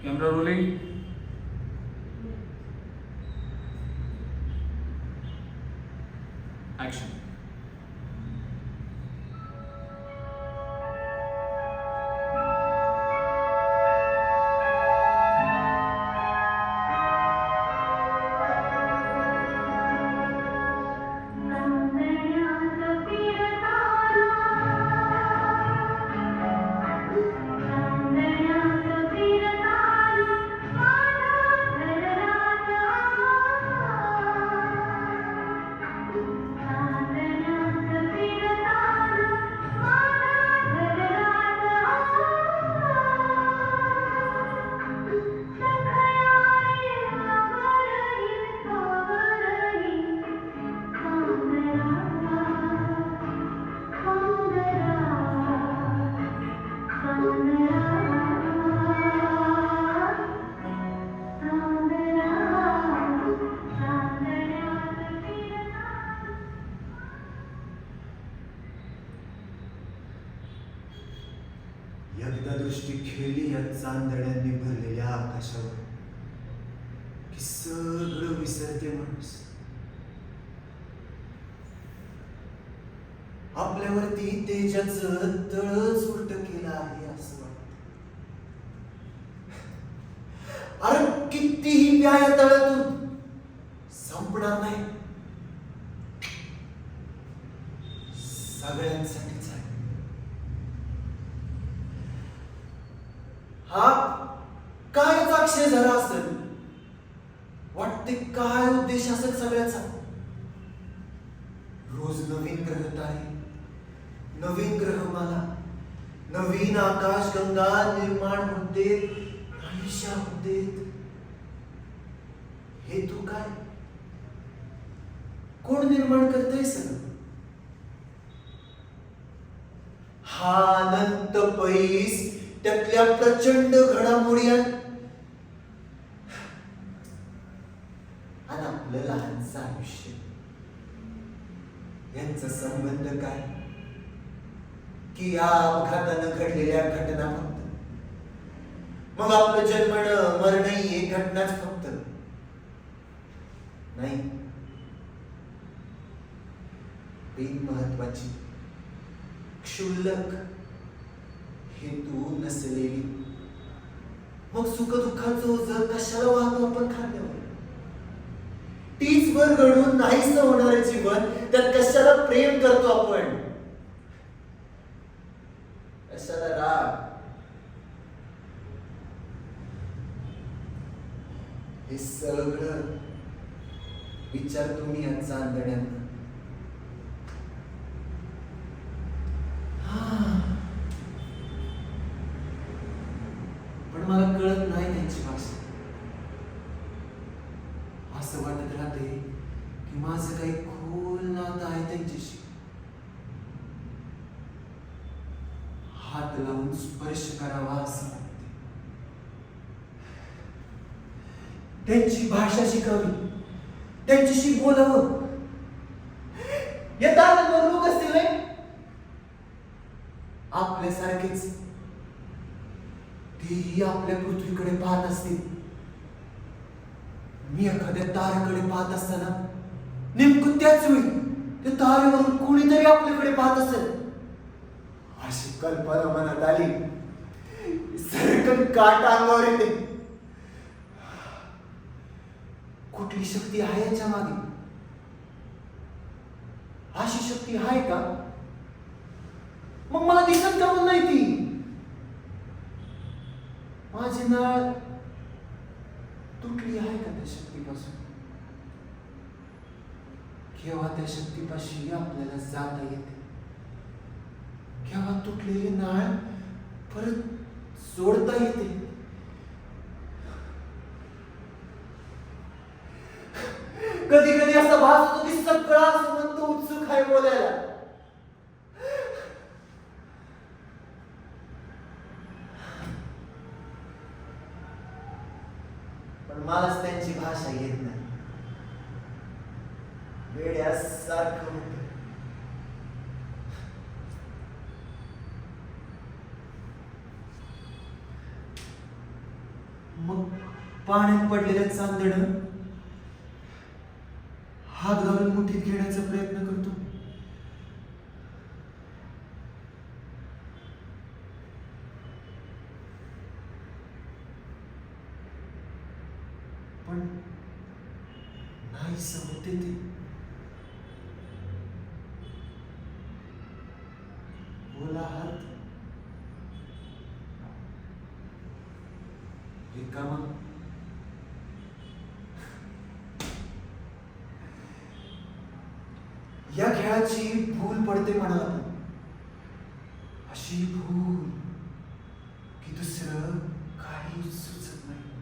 Camera rolling. Action. एकदा दृष्टी खेळली या चांदण्यांनी भरलेल्या आकाशावर की सगळं विसरते माणूस. आपल्यावरती तेजाचं तळच उलट केलं आहे असं वाटत. अरे कितीही व्याया तळातून संपणार नाही. सगळ्यांसाठीच आहे. हा कायचा अक्षय झाला असेल. वाटते काय उद्देश असेल सगळ्याचा. रोज नवीन ग्रह आहे, नवीन ग्रहमाला, नवीन आकाश गंगा निर्माण होते, नाहीशा होते. हे तू काय कोण निर्माण करतंय सगळं. हा अनंत पैस त्यातल्या प्रचंड घडामोडी आणि आपलं लहानचं आयुष्य यांचा संबंध काय की या अपघातानं घडलेल्या घटना फक्त. मग आपलं जन्मणं मरण ही घटनाच फक्त नाही. बिन महत्वाची क्षुल्लक हेतू नसलेली. मग सुख दुःखाचं ओझं कशाला वाहतो आपण खांद्यावर. तीच वर घडून नाहीच होणारे जीवन त्यात कशाला प्रेम करतो आपण. कशाला राग. हे सगळं विचारतो मी या चांदण्यांना. पण मला कळत नाही त्यांची भाषा. असं वाटत राहते की माझं काही खोल नातं आहे त्यांच्याशी. हात लावून स्पर्श करावा असं वाटते. त्यांची भाषा शिकावी, त्यांच्याशी बोलावं. येतात लोक असतील आपल्यासारखेच तेही आपल्या पृथ्वीकडे पाहत असतील. मी एखाद्या ताऱ्याकडे पाहत असताना नेमकं त्याच वेळी त्या तारेवरून कोणीतरी आपल्याकडे पाहत असेल अशी कल्पना मनात आली. सरकन काटा अंगावर येते. कुठली शक्ती आहे याच्या मागे. अशी शक्ती आहे का. मग मला दिसत का पण नाही ती. माझी नाळ तुटली आहे का त्या शक्तीपासून. केव्हा त्या शक्तीपाशी आपल्याला जाता येते. केव्हा तुटलेली नाळ परत जोडता येते. कधी कधी असा भास होतो की सगळा संबंध उत्सुक आहे बोलायला. पण मलाच त्यांची भाषा येत नाही. वेड्यासारखं होतं. मग पाण्यात पडलेल्या चांदणं हात घालून मुठीत घेण्याचा प्रयत्न करतो. पण नाहीसं होते ते. ओला हात रिकामा. या खेळाची भूल पडते म्हणाला पण अशी भूल की दुसरं काही सुचत नाही.